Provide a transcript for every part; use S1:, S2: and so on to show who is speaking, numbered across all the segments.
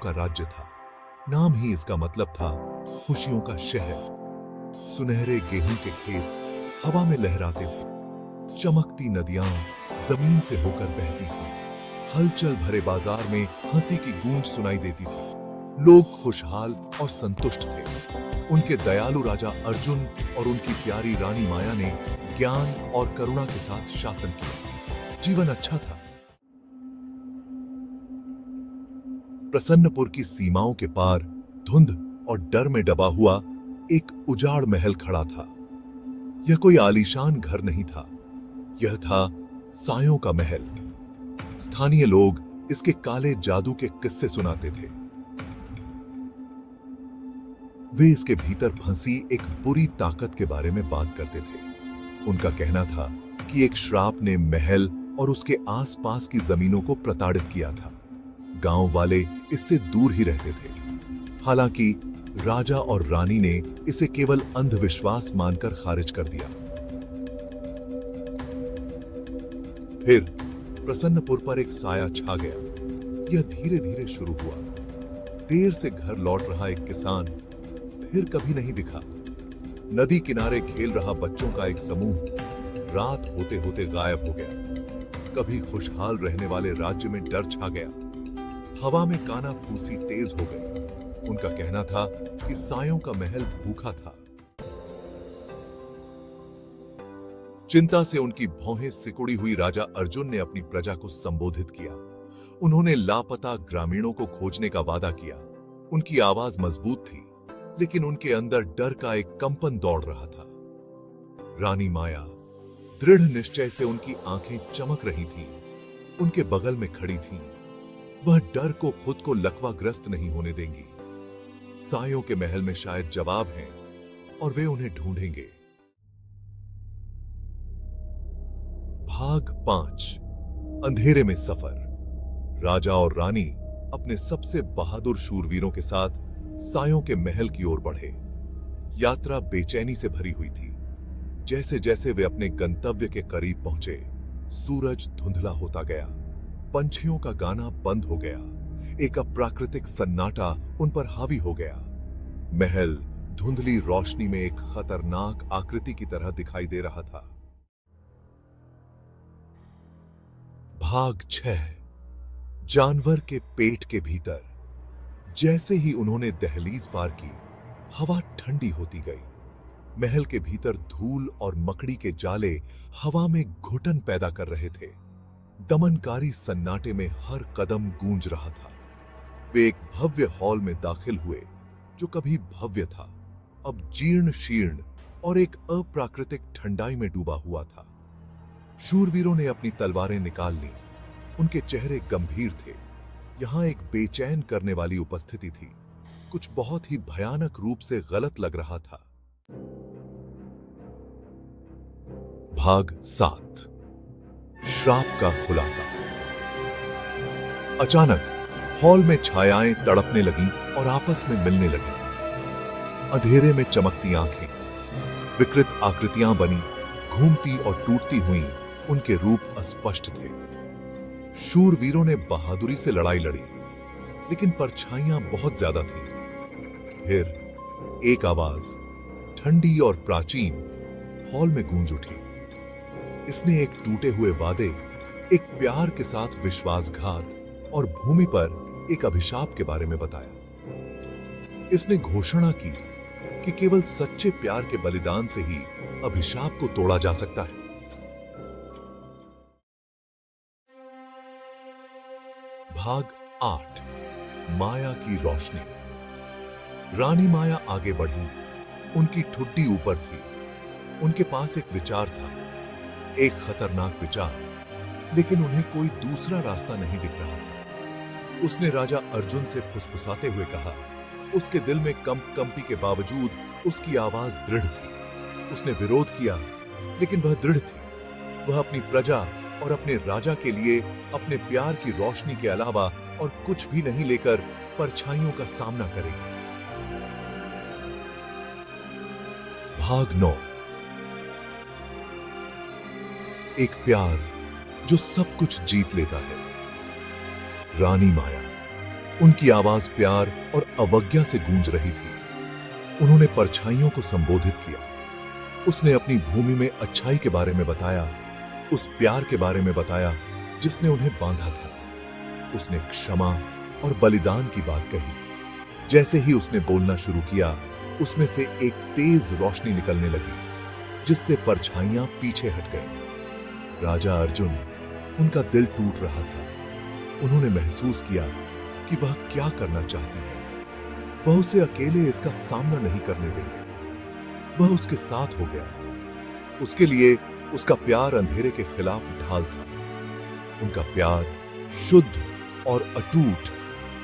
S1: का राज्य था। नाम ही इसका मतलब था खुशियों का शहर। सुनहरे गेहूं के खेत हवा में लहराते थे, चमकती नदियां जमीन से होकर बहती थी, हलचल भरे बाजार में हंसी की गूंज सुनाई देती थी। लोग खुशहाल और संतुष्ट थे। उनके दयालु राजा अर्जुन और उनकी प्यारी रानी माया ने ज्ञान और करुणा के साथ शासन किया। जीवन अच्छा था। प्रसन्नपुर की सीमाओं के पार धुंध और डर में दबा हुआ एक उजाड़ महल खड़ा था। यह कोई आलीशान घर नहीं था, यह था सायों का महल। स्थानीय लोग इसके काले जादू के किस्से सुनाते थे। वे इसके भीतर फंसी एक बुरी ताकत के बारे में बात करते थे। उनका कहना था कि एक श्राप ने महल और उसके आसपास की जमीनों को प्रताड़ित किया था। गांव वाले इससे दूर ही रहते थे। हालांकि राजा और रानी ने इसे केवल अंधविश्वास मानकर खारिज कर दिया। फिर प्रसन्नपुर पर एक साया छा गया। यह धीरे धीरे शुरू हुआ। देर से घर लौट रहा एक किसान फिर कभी नहीं दिखा। नदी किनारे खेल रहा बच्चों का एक समूह रात होते होते गायब हो गया। कभी खुशहाल रहने वाले राज्य में डर छा गया। हवा में काना फूसी तेज हो गई। उनका कहना था कि सायों का महल भूखा था। चिंता से उनकी भौहें सिकुड़ी हुई राजा अर्जुन ने अपनी प्रजा को संबोधित किया। उन्होंने लापता ग्रामीणों को खोजने का वादा किया। उनकी आवाज मजबूत थी, लेकिन उनके अंदर डर का एक कंपन दौड़ रहा था। रानी माया दृढ़ निश्चय से, उनकी आंखें चमक रही थीं, उनके बगल में खड़ी थीं। वह डर को खुद को लकवाग्रस्त नहीं होने देंगी। सायों के महल में शायद जवाब हैं और वे उन्हें ढूंढेंगे। भाग 5 अंधेरे में सफर। राजा और रानी अपने सबसे बहादुर शूरवीरों के साथ सायों के महल की ओर बढ़े। यात्रा बेचैनी से भरी हुई थी। जैसे जैसे वे अपने गंतव्य के करीब पहुंचे, सूरज धुंधला होता गया। पंछियों का गाना बंद हो गया। एक अप्राकृतिक सन्नाटा उन पर हावी हो गया। महल धुंधली रोशनी में एक खतरनाक आकृति की तरह दिखाई दे रहा था। भाग 6 जानवर के पेट के भीतर। जैसे ही उन्होंने दहलीज पार की, हवा ठंडी होती गई। महल के भीतर धूल और मकड़ी के जाले हवा में घुटन पैदा कर रहे थे। दमनकारी सन्नाटे में हर कदम गूंज रहा था। वे एक भव्य हॉल में दाखिल हुए, जो कभी भव्य था, अब जीर्ण शीर्ण और एक अप्राकृतिक ठंडाई में डूबा हुआ था। शूरवीरों ने अपनी तलवारें निकाल ली। उनके चेहरे गंभीर थे। यहां एक बेचैन करने वाली उपस्थिति थी। कुछ बहुत ही भयानक रूप से गलत लग रहा था। भाग 7 श्राप का खुलासा। अचानक हॉल में छायाएं तड़पने लगीं और आपस में मिलने लगीं। अंधेरे में चमकती आंखें, विकृत आकृतियां बनी, घूमती और टूटती हुई। उनके रूप अस्पष्ट थे। शूरवीरों ने बहादुरी से लड़ाई लड़ी, लेकिन परछाइयां बहुत ज्यादा थीं। फिर एक आवाज, ठंडी और प्राचीन, हॉल में गूंज उठी। इसने एक टूटे हुए वादे, एक प्यार के साथ विश्वासघात और भूमि पर एक अभिशाप के बारे में बताया। इसने घोषणा की कि केवल सच्चे प्यार के बलिदान से ही अभिशाप को तोड़ा जा सकता है। भाग 8 माया की रोशनी। रानी माया आगे बढ़ी। उनकी ठुड्डी ऊपर थी। उनके पास एक विचार था, एक खतरनाक विचार, लेकिन उन्हें कोई दूसरा रास्ता नहीं दिख रहा था। उसने राजा अर्जुन से फुसफुसाते हुए कहा। उसके दिल में कंपी के बावजूद उसकी आवाज दृढ़ थी। उसने विरोध किया, लेकिन वह दृढ़ थी। वह अपनी प्रजा और अपने राजा के लिए अपने प्यार की रोशनी के अलावा और कुछ भी नहीं लेकर परछाइयों का सामना करेगी। भाग 9 एक प्यार जो सब कुछ जीत लेता है। रानी माया उनकी आवाज प्यार और अवज्ञा से गूंज रही थी। उन्होंने परछाइयों को संबोधित किया। उसने अपनी भूमि में अच्छाई के बारे में बताया, उस प्यार के बारे में बताया जिसने उन्हें बांधा था। उसने क्षमा और बलिदान की बात कही। जैसे ही उसने बोलना शुरू किया, उसमें से एक तेज रोशनी निकलने लगी जिससे परछाइयां पीछे हट गईं। राजा अर्जुन, उनका दिल टूट रहा था। उन्होंने महसूस किया कि वह क्या करना चाहते हैं। वह उसे अकेले इसका सामना नहीं करने देंगे। वह उसके साथ हो गया। उसके लिए उसका प्यार अंधेरे के खिलाफ ढाल था। उनका प्यार शुद्ध और अटूट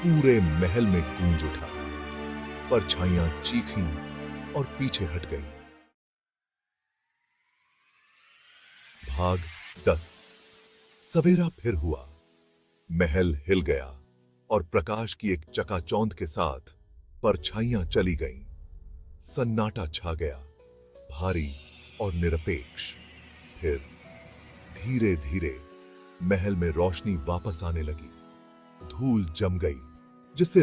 S1: पूरे महल में गूंज उठा। परछाइयां चीखीं और पीछे हट गईं। भाग 10। सवेरा फिर हुआ। महल हिल गया और प्रकाश की एक चकाचौंध के साथ परछाइयां चली गईं। सन्नाटा छा गया, भारी और निरपेक्ष। फिर धीरे धीरे महल में रोशनी वापस आने लगी। धूल जम गई जिससे